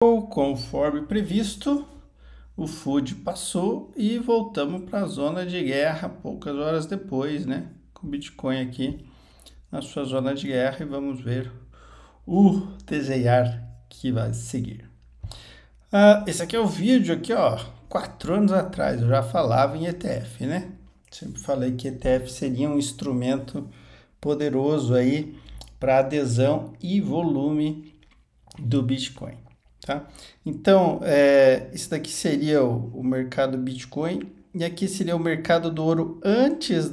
Conforme previsto, o food passou e voltamos para a zona de guerra poucas horas depois, né? Com o Bitcoin aqui na sua zona de guerra e vamos ver o desenhar que vai seguir. Esse aqui é o vídeo aqui, ó, 4 anos atrás eu já falava em ETF, né? Sempre falei que ETF seria um instrumento poderoso aí para adesão e volume do Bitcoin. Tá? Então, isso daqui seria o mercado Bitcoin e aqui seria o mercado do ouro antes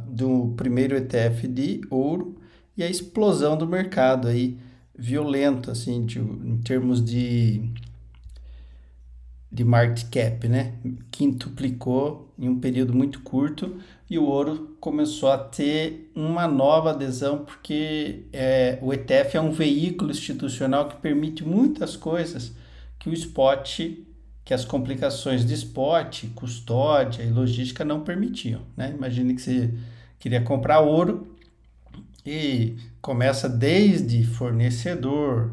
do primeiro ETF de ouro e a explosão do mercado aí, violento, assim, em termos de market cap, né? Quintuplicou em um período muito curto e o ouro começou a ter uma nova adesão porque o ETF é um veículo institucional que permite muitas coisas que o spot, que as complicações de spot, custódia e logística não permitiam, né? Imagine que você queria comprar ouro e começa desde fornecedor,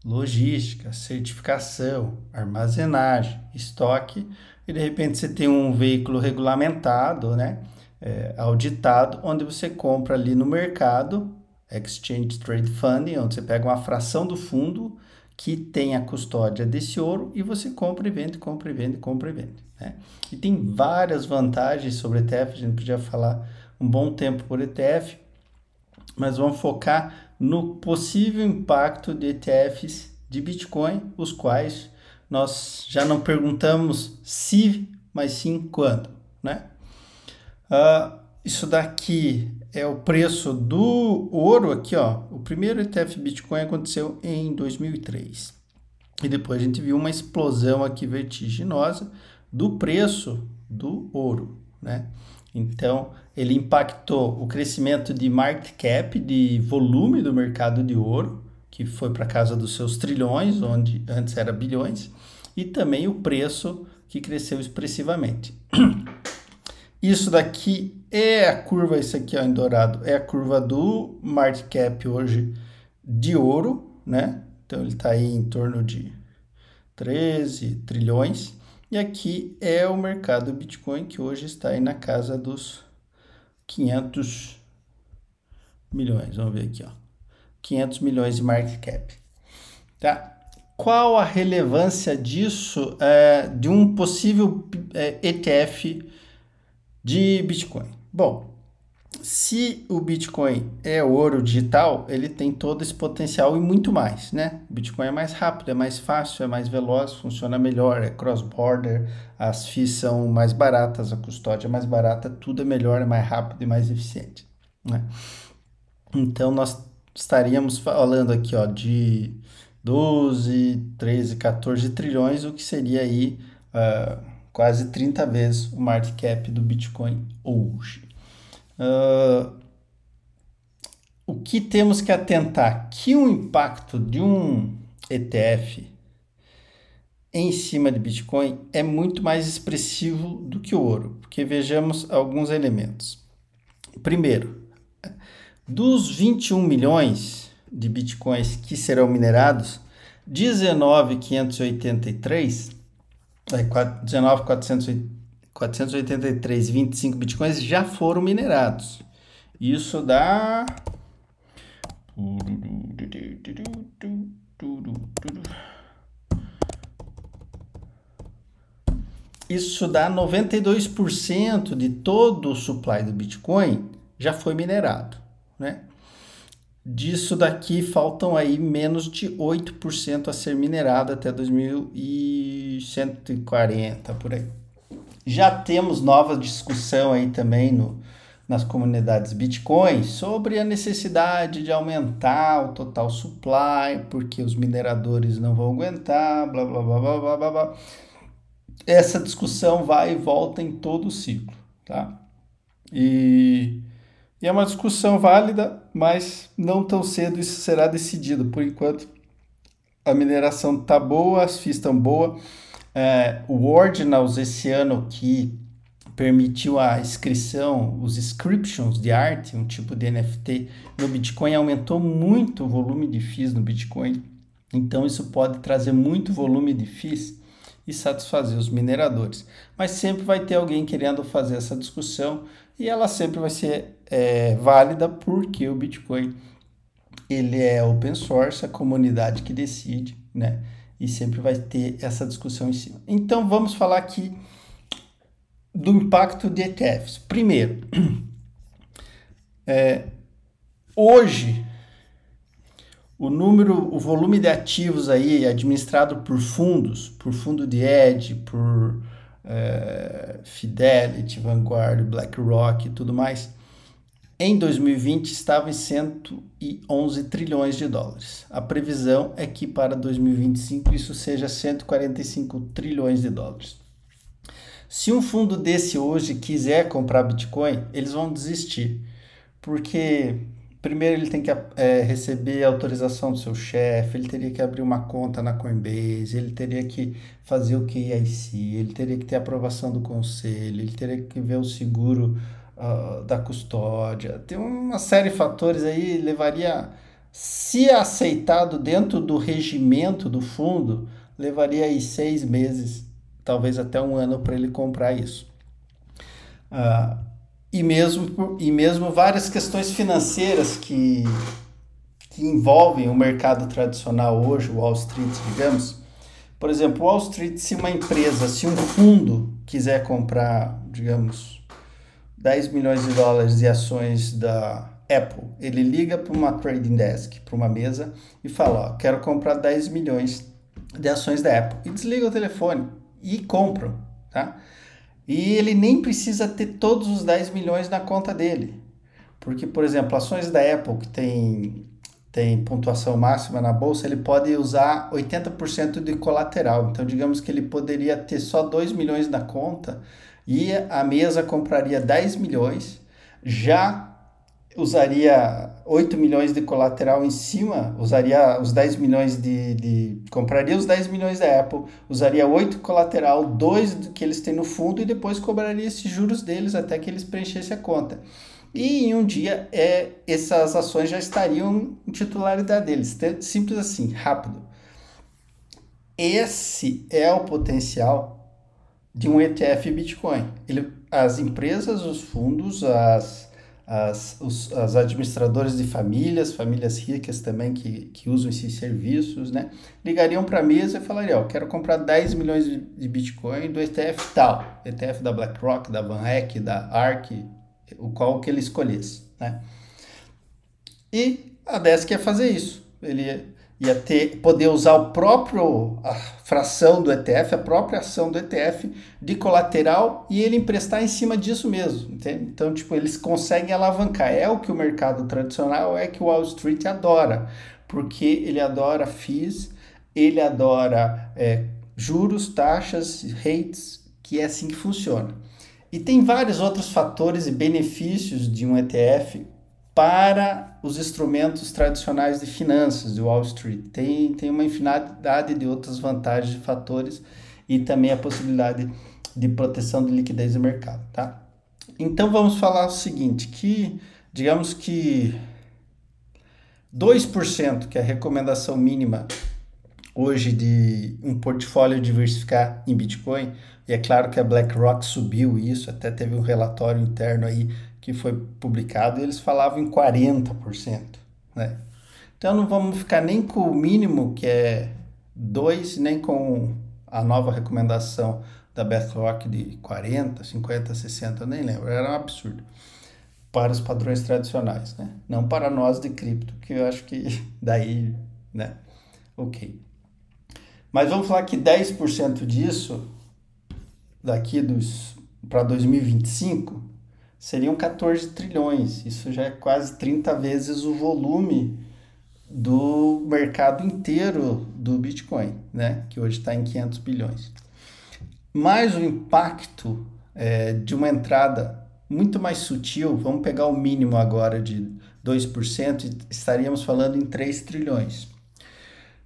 logística, certificação, armazenagem, estoque, e de repente você tem um veículo regulamentado, né, auditado, onde você compra ali no mercado, Exchange Trade Funding, onde você pega uma fração do fundo que tem a custódia desse ouro e você compra e vende, compra e vende, compra e vende. Né? E tem várias vantagens sobre ETF, a gente podia falar um bom tempo por ETF, mas vamos focar no possível impacto de ETFs de Bitcoin, os quais nós já não perguntamos se, mas sim quando, né? Isso daqui é o preço do ouro aqui, ó. O primeiro ETF Bitcoin aconteceu em 2003. E depois a gente viu uma explosão aqui vertiginosa do preço do ouro, né? Então, ele impactou o crescimento de market cap, de volume do mercado de ouro, que foi para casa dos seus trilhões, onde antes era bilhões, e também o preço, que cresceu expressivamente. Isso daqui é a curva, isso aqui ó, em dourado, é a curva do market cap hoje de ouro, né? Então, ele está aí em torno de 13 trilhões. E aqui é o mercado Bitcoin, que hoje está aí na casa dos 500 milhões. Vamos ver aqui, ó. 500 milhões de market cap. Tá? Qual a relevância disso, de um possível ETF de Bitcoin? Bom, se o Bitcoin é ouro digital, ele tem todo esse potencial e muito mais, né? O Bitcoin é mais rápido, é mais fácil, é mais veloz, funciona melhor, é cross-border, as FIIs são mais baratas, a custódia é mais barata, tudo é melhor, é mais rápido e mais eficiente, né? Então, nós estaríamos falando aqui, ó, de 12, 13, 14 trilhões, o que seria aí quase 30 vezes o market cap do Bitcoin hoje. O que temos que atentar? Que o impacto de um ETF em cima de Bitcoin é muito mais expressivo do que o ouro, porque vejamos alguns elementos. Primeiro, dos 21 milhões de Bitcoins que serão minerados, 19.583, 19.483, 25 Bitcoins já foram minerados. Isso dá... Isso dá 92% de todo o supply do Bitcoin já foi minerado, né? Disso daqui faltam aí menos de 8% a ser minerado até 2140, por aí. Já temos nova discussão aí também nas comunidades Bitcoin sobre a necessidade de aumentar o total supply, porque os mineradores não vão aguentar, blá, blá, blá, blá, blá, blá, blá. Essa discussão vai e volta em todo o ciclo, tá? E é uma discussão válida, mas não tão cedo isso será decidido. Por enquanto, a mineração está boa, as FIIs estão boas. O Ordinals esse ano que permitiu a inscrição, os inscriptions de arte, um tipo de NFT no Bitcoin, aumentou muito o volume de FIIs no Bitcoin. Então isso pode trazer muito volume de FIIs e satisfazer os mineradores. Mas sempre vai ter alguém querendo fazer essa discussão e ela sempre vai ser válida porque o Bitcoin ele é open source, a comunidade que decide, né? E sempre vai ter essa discussão em cima. Então vamos falar aqui do impacto de ETFs. Primeiro, hoje o volume de ativos aí administrado por fundos, por fundo de hedge, por Fidelity, Vanguard, BlackRock e tudo mais, em 2020 estava em 111 trilhões de dólares. A previsão é que para 2025 isso seja 145 trilhões de dólares. Se um fundo desse hoje quiser comprar Bitcoin, eles vão desistir, porque primeiro ele tem que receber a autorização do seu chefe, ele teria que abrir uma conta na Coinbase, ele teria que fazer o KYC, ele teria que ter a aprovação do conselho, ele teria que ver o seguro da custódia. Tem uma série de fatores aí, levaria, se aceitado dentro do regimento do fundo, levaria aí 6 meses, talvez até um ano para ele comprar isso. E mesmo várias questões financeiras que envolvem o mercado tradicional hoje, o Wall Street, digamos. Por exemplo, Wall Street, se uma empresa, se um fundo quiser comprar, digamos, 10 milhões de dólares de ações da Apple, ele liga para uma trading desk, para uma mesa e fala, ó, quero comprar 10 milhões de ações da Apple. E desliga o telefone e compram, tá? E ele nem precisa ter todos os 10 milhões na conta dele. Porque, por exemplo, ações da Apple que tem pontuação máxima na bolsa, ele pode usar 80% de colateral. Então, digamos que ele poderia ter só 2 milhões na conta e a mesa compraria 10 milhões, já usaria 8 milhões de colateral em cima, usaria os 10 milhões compraria os 10 milhões da Apple, usaria 8 colateral, 2 que eles têm no fundo e depois cobraria esses juros deles até que eles preenchessem a conta. E em um dia essas ações já estariam em titularidade deles, simples assim, rápido. Esse é o potencial de um ETF Bitcoin. As empresas, os fundos, as administradoras de famílias ricas também que usam esses serviços, né? Ligariam para a mesa e falariam, ó, quero comprar 10 milhões de Bitcoin do ETF tal, ETF da BlackRock, da Van Eck, da ARK, o qual que ele escolhesse, né? E a Desk ia fazer isso, ele ia poder usar a fração do ETF, a própria ação do ETF de colateral e ele emprestar em cima disso mesmo, entende? Então, tipo, eles conseguem alavancar. É o que o mercado tradicional, é que o Wall Street adora, porque ele adora FIIs, ele adora juros, taxas, rates, que é assim que funciona. E tem vários outros fatores e benefícios de um ETF para os instrumentos tradicionais de finanças de Wall Street. Tem uma infinidade de outras vantagens e fatores e também a possibilidade de proteção de liquidez do mercado, tá? Então vamos falar o seguinte, que digamos que 2%, que é a recomendação mínima hoje de um portfólio diversificar em Bitcoin, e é claro que a BlackRock subiu isso, até teve um relatório interno aí que foi publicado e eles falavam em 40%, né? Então não vamos ficar nem com o mínimo, que é 2, nem com a nova recomendação da BlackRock de 40, 50, 60, eu nem lembro, era um absurdo para os padrões tradicionais, né? Não para nós de cripto, que eu acho que daí, né? Ok. Mas vamos falar que 10% disso, daqui para 2025, seriam 14 trilhões. Isso já é quase 30 vezes o volume do mercado inteiro do Bitcoin, né? Que hoje está em 500 bilhões. Mas o impacto de uma entrada muito mais sutil, vamos pegar o mínimo agora de 2%, e estaríamos falando em 3 trilhões.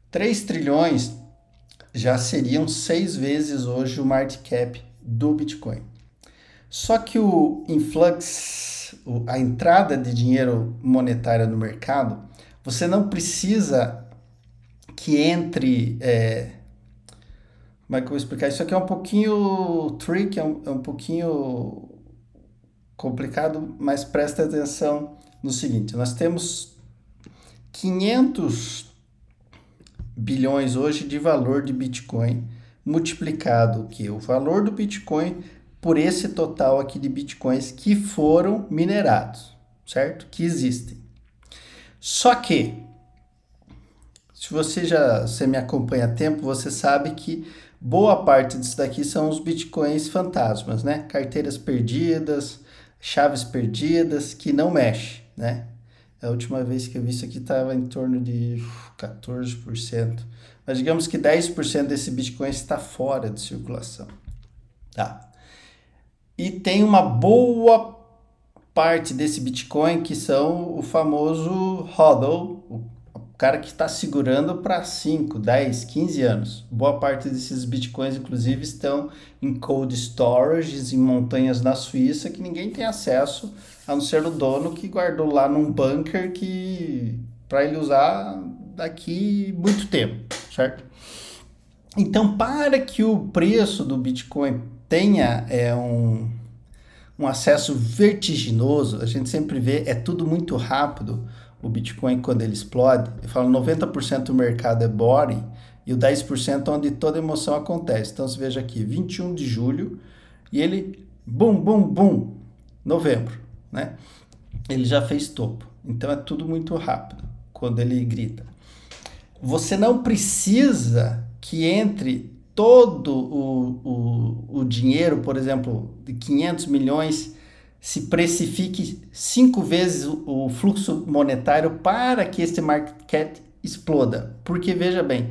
3 trilhões já seriam 6 vezes hoje o market cap do Bitcoin. Só que o influx, a entrada de dinheiro monetário no mercado, você não precisa que entre... como é que eu vou explicar? Isso aqui é um pouquinho tricky, é um pouquinho complicado, mas presta atenção no seguinte, nós temos 500 bilhões hoje de valor de Bitcoin, multiplicado o valor do Bitcoin por esse total aqui de Bitcoins que foram minerados, certo? Que existem. Só que, se você me acompanha há tempo, você sabe que boa parte disso daqui são os Bitcoins fantasmas, né? Carteiras perdidas, chaves perdidas, que não mexe, né? A última vez que eu vi isso aqui estava em torno de 14%. Mas digamos que 10% desse Bitcoin está fora de circulação. Tá? E tem uma boa parte desse Bitcoin que são o famoso HODL, o cara que está segurando para 5, 10, 15 anos. Boa parte desses Bitcoins, inclusive, estão em cold storage, em montanhas na Suíça, que ninguém tem acesso, a não ser o dono que guardou lá num bunker para ele usar daqui muito tempo, certo? Então, para que o preço do Bitcoin tenha um acesso vertiginoso, a gente sempre vê, é tudo muito rápido, o Bitcoin quando ele explode. Eu falo 90% do mercado é body e o 10% onde toda emoção acontece. Então, você veja aqui, 21 de julho e ele, bum, bum, bum, novembro, né? Ele já fez topo. Então, é tudo muito rápido quando ele grita. Você não precisa que entre todo o dinheiro, por exemplo, de 500 milhões, se precifique 5 vezes o fluxo monetário para que esse market cap exploda. Porque, veja bem,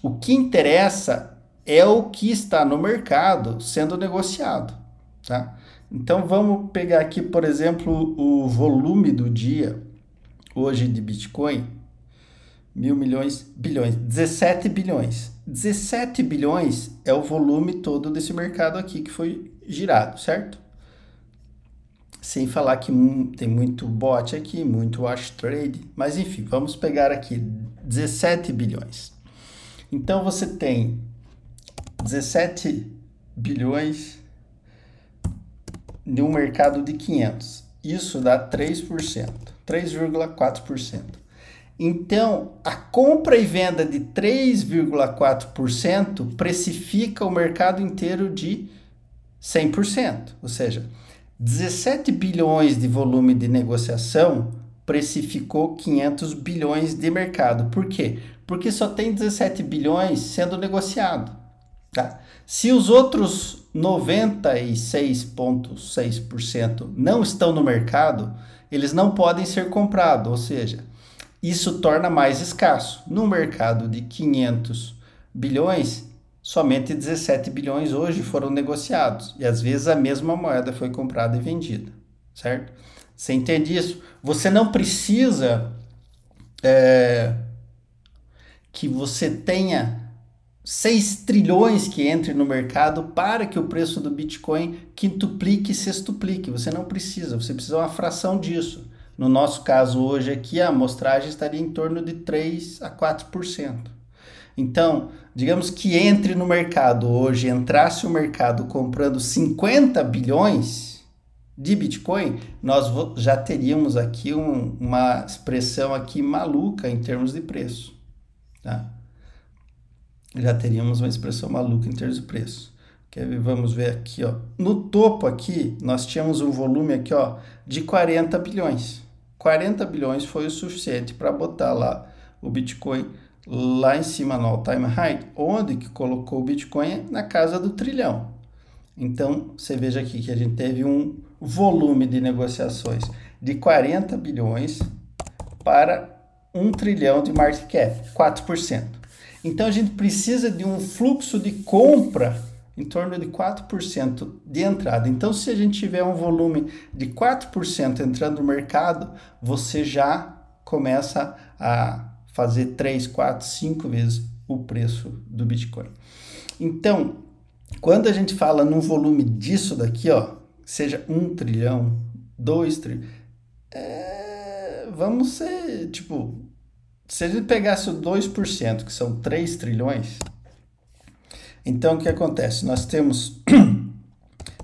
o que interessa é o que está no mercado sendo negociado. Tá? Então, vamos pegar aqui, por exemplo, o volume do dia, hoje de Bitcoin, 1.000 milhões, bilhões, 17 bilhões. 17 bilhões é o volume todo desse mercado aqui que foi girado, certo? Sem falar que tem muito bot aqui, muito wash trade, mas enfim, vamos pegar aqui 17 bilhões. Então você tem 17 bilhões de um mercado de 500. Isso dá 3%, 3,4%. Então, a compra e venda de 3,4% precifica o mercado inteiro de 100%. Ou seja, 17 bilhões de volume de negociação precificou 500 bilhões de mercado. Por quê? Porque só tem 17 bilhões sendo negociado. Tá? Se os outros 96,6% não estão no mercado, eles não podem ser comprados, ou seja, isso torna mais escasso. No mercado de 500 bilhões, somente 17 bilhões hoje foram negociados. E às vezes a mesma moeda foi comprada e vendida, certo? Você entende isso? Você não precisa que você tenha 6 trilhões que entre no mercado para que o preço do Bitcoin quintuplique e sextuplique. Você não precisa, você precisa de uma fração disso. No nosso caso hoje aqui, a amostragem estaria em torno de 3 a 4%. Então, digamos que entre no mercado hoje, entrasse o mercado comprando 50 bilhões de Bitcoin, nós já teríamos aqui uma expressão aqui maluca em termos de preço. Tá? Já teríamos uma expressão maluca em termos de preço. Vamos ver aqui, ó. No topo aqui, nós tínhamos um volume aqui, ó, de 40 bilhões. 40 bilhões foi o suficiente para botar lá o Bitcoin lá em cima no all-time high, onde que colocou o Bitcoin na casa do trilhão. Então, você veja aqui que a gente teve um volume de negociações de 40 bilhões para 1 trilhão de market cap, 4%. Então, a gente precisa de um fluxo de compra em torno de 4% de entrada. Então, se a gente tiver um volume de 4% entrando no mercado, você já começa a fazer 3, 4, 5 vezes o preço do Bitcoin. Então, quando a gente fala num volume disso daqui, ó, seja 1 trilhão, 2 trilhões, vamos ser, tipo, Se a gente pegasse o 2%, que são 3 trilhões, então o que acontece? Nós temos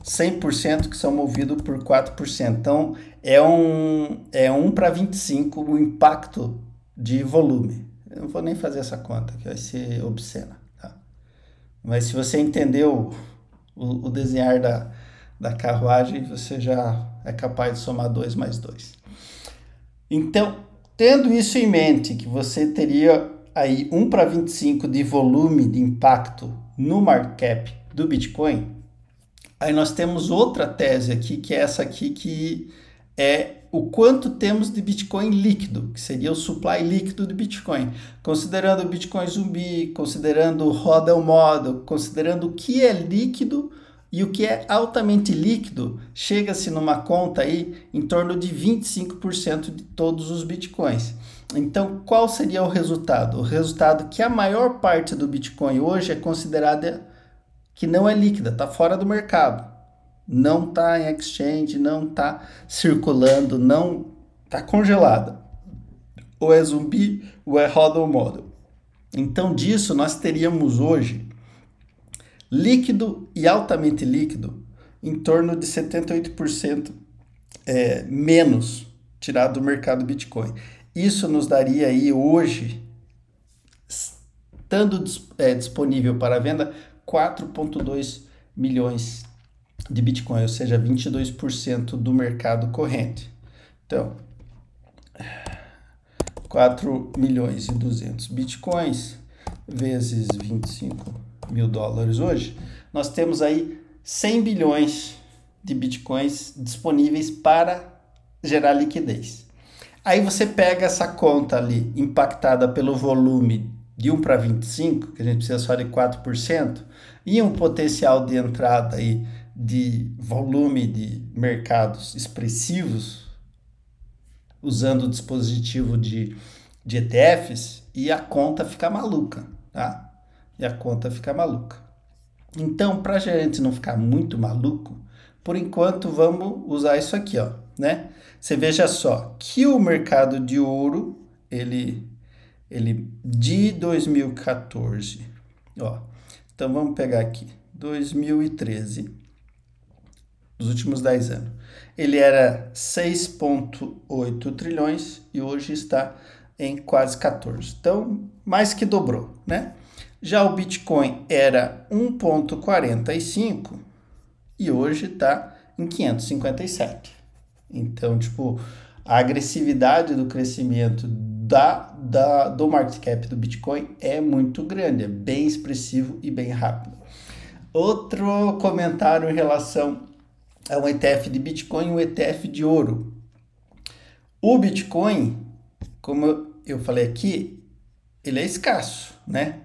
100% que são movidos por 4%. Então, é 1 para 25 o impacto de volume. Eu não vou nem fazer essa conta, que vai ser obscena. Tá? Mas se você entendeu o desenhar da carruagem, você já é capaz de somar 2 mais 2. Então, tendo isso em mente, que você teria aí 1 para 25 de volume de impacto no market cap do Bitcoin, aí nós temos outra tese aqui, que é essa aqui, que é o quanto temos de Bitcoin líquido, que seria o supply líquido de Bitcoin. Considerando o Bitcoin zumbi, considerando o hodl model, considerando o que é líquido e o que é altamente líquido, chega-se numa conta aí em torno de 25% de todos os Bitcoins. Então, qual seria o resultado? O resultado é que a maior parte do Bitcoin hoje é considerada que não é líquida, está fora do mercado. Não está em exchange, não está circulando, não está congelada. Ou é zumbi, ou é hodl model. Então, disso nós teríamos hoje líquido e altamente líquido em torno de 78% menos tirado do mercado Bitcoin. Isso nos daria aí hoje, estando disponível para venda, 4,2 milhões de Bitcoin, ou seja, 22% do mercado corrente. Então, 4 milhões e 200 Bitcoins vezes 25 mil dólares hoje, nós temos aí 100 bilhões de Bitcoins disponíveis para gerar liquidez. Aí você pega essa conta ali, impactada pelo volume de 1 para 25, que a gente precisa só de 4%, e um potencial de entrada aí de volume de mercados expressivos, usando o dispositivo de ETFs, e a conta fica maluca, tá? E a conta fica maluca. Então, para a gente não ficar muito maluco, por enquanto vamos usar isso aqui, ó, né? Você veja só que o mercado de ouro, ele de 2014, ó. Então vamos pegar aqui, 2013, os últimos 10 anos. Ele era 6,8 trilhões e hoje está em quase 14. Então, mais que dobrou, né? Já o Bitcoin era 1,45 e hoje está em 557. Então, tipo, a agressividade do crescimento do market cap do Bitcoin é muito grande, é bem expressivo e bem rápido. Outro comentário em relação a um ETF de Bitcoin e um ETF de ouro. O Bitcoin, como eu falei aqui, ele é escasso, né?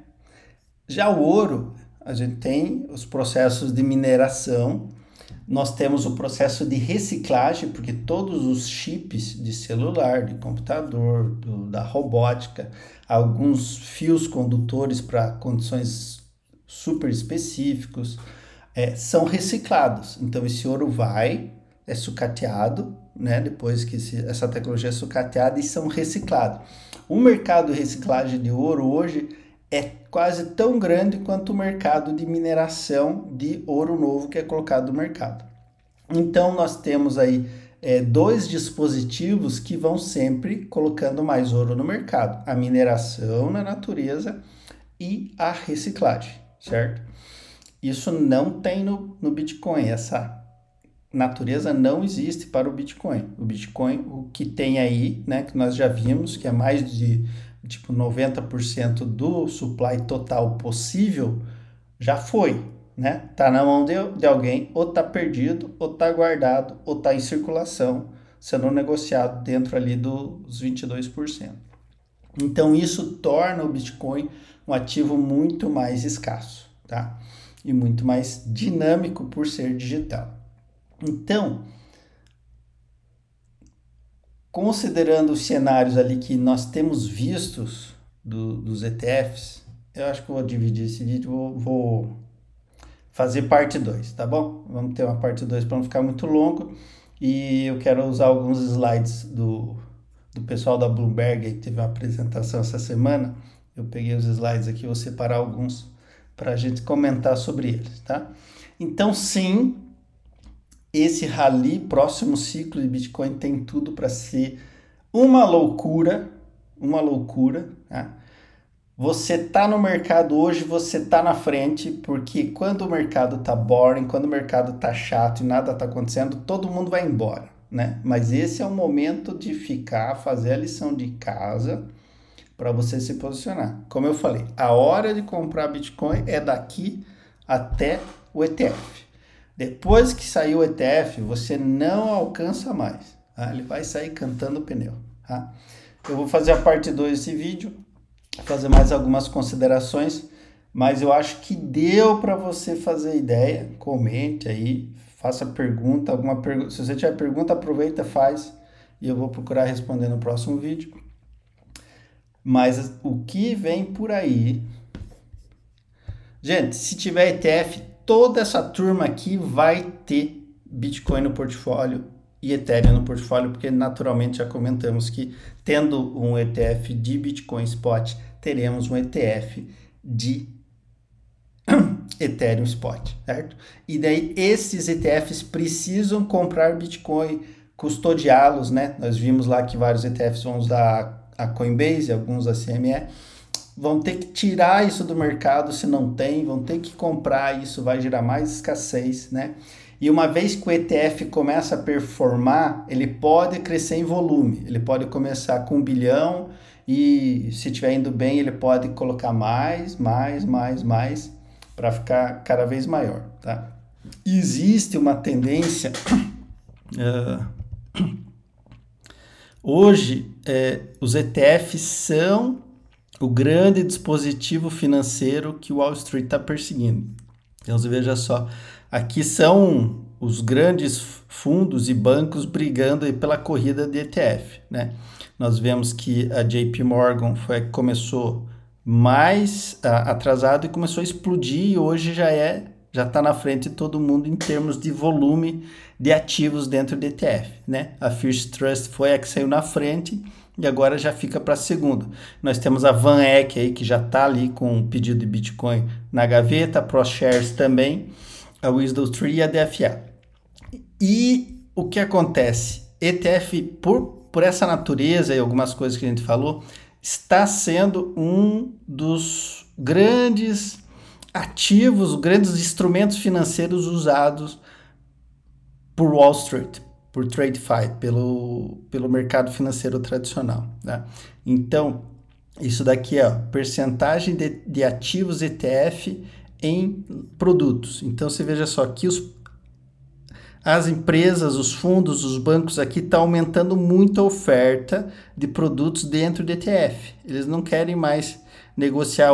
Já o ouro, a gente tem os processos de mineração, nós temos o processo de reciclagem, porque todos os chips de celular, de computador, da robótica, alguns fios condutores para condições super específicos, são reciclados. Então, esse ouro é sucateado, né? Depois que essa tecnologia é sucateada, e são reciclados. O mercado de reciclagem de ouro hoje é quase tão grande quanto o mercado de mineração de ouro novo que é colocado no mercado. Então, nós temos aí dois dispositivos que vão sempre colocando mais ouro no mercado: a mineração na natureza e a reciclagem, certo? Isso não tem no Bitcoin, essa natureza não existe para o Bitcoin. O Bitcoin, o que tem aí, né, que nós já vimos, que é mais de 90% do supply total possível, já foi, né? Tá na mão de alguém, ou tá perdido, ou tá guardado, ou tá em circulação, sendo negociado dentro ali dos 22%. Então, isso torna o Bitcoin um ativo muito mais escasso, tá? E muito mais dinâmico por ser digital. Então, considerando os cenários ali que nós temos vistos dos ETFs, eu acho que eu vou dividir esse vídeo, vou fazer parte 2, tá bom? Vamos ter uma parte 2 para não ficar muito longo, e eu quero usar alguns slides do do pessoal da Bloomberg, que teve uma apresentação essa semana. Eu peguei os slides aqui, vou separar alguns para a gente comentar sobre eles, tá? Então, sim, esse rally, próximo ciclo de Bitcoin, tem tudo para ser uma loucura, tá? Você tá no mercado hoje, você tá na frente, porque quando o mercado tá boring, quando o mercado tá chato e nada tá acontecendo, todo mundo vai embora, né? Mas esse é o momento de ficar, fazer a lição de casa para você se posicionar. Como eu falei, a hora de comprar Bitcoin é daqui até o ETF. Depois que sair o ETF, você não alcança mais, tá? Ele vai sair cantando pneu, tá? Eu vou fazer a parte 2 desse vídeo, fazer mais algumas considerações, mas eu acho que deu para você fazer ideia. Comente aí, faça pergunta, alguma pergunta. Se você tiver pergunta, aproveita, faz, e eu vou procurar responder no próximo vídeo. Mas o que vem por aí... Gente, se tiver ETF, toda essa turma aqui vai ter Bitcoin no portfólio e Ethereum no portfólio, porque naturalmente já comentamos que tendo um ETF de Bitcoin Spot, teremos um ETF de Ethereum Spot, certo? E daí esses ETFs precisam comprar Bitcoin, custodiá-los, né? Nós vimos lá que vários ETFs vão usar a Coinbase, alguns a CME, vão ter que tirar isso do mercado se não tem, vão ter que comprar, isso vai gerar mais escassez, né? E uma vez que o ETF começa a performar, ele pode crescer em volume, ele pode começar com 1 bilhão e se estiver indo bem, ele pode colocar mais, para ficar cada vez maior, tá? Existe uma tendência... Hoje, os ETFs são o grande dispositivo financeiro que o Wall Street está perseguindo. Então, você veja só, aqui são os grandes fundos e bancos brigando aí pela corrida de ETF, né? Nós vemos que a JP Morgan começou mais atrasado e começou a explodir e hoje já está na frente de todo mundo em termos de volume de ativos dentro do ETF, né? A First Trust foi a que saiu na frente e agora já fica para a segunda. Nós temos a Van Eck aí, que já está ali com um pedido de Bitcoin na gaveta, a ProShares também, a WisdomTree e a DFA. E o que acontece? ETF, por essa natureza e algumas coisas que a gente falou, está sendo um dos grandes ativos, grandes instrumentos financeiros usados por Wall Street, por TradeFi, pelo mercado financeiro tradicional, tá? Então, isso daqui é percentagem de ativos ETF em produtos. Então, você veja só que as empresas, os fundos, os bancos aqui estão aumentando muito a oferta de produtos dentro do ETF. Eles não querem mais negociar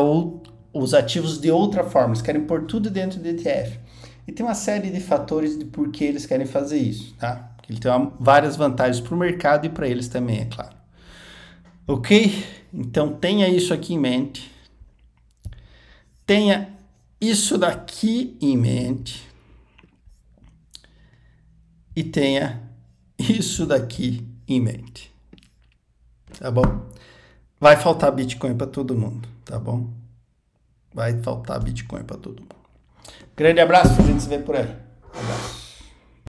os ativos de outra forma, eles querem pôr tudo dentro do ETF. E tem uma série de fatores de por que eles querem fazer isso, tá? Ele tem várias vantagens para o mercado e para eles também, é claro. Ok? Então tenha isso aqui em mente. Tenha isso daqui em mente. E tenha isso daqui em mente. Tá bom? Vai faltar Bitcoin para todo mundo, tá bom? Vai faltar Bitcoin para todo mundo. Grande abraço, a gente se vê por aí. Abraço.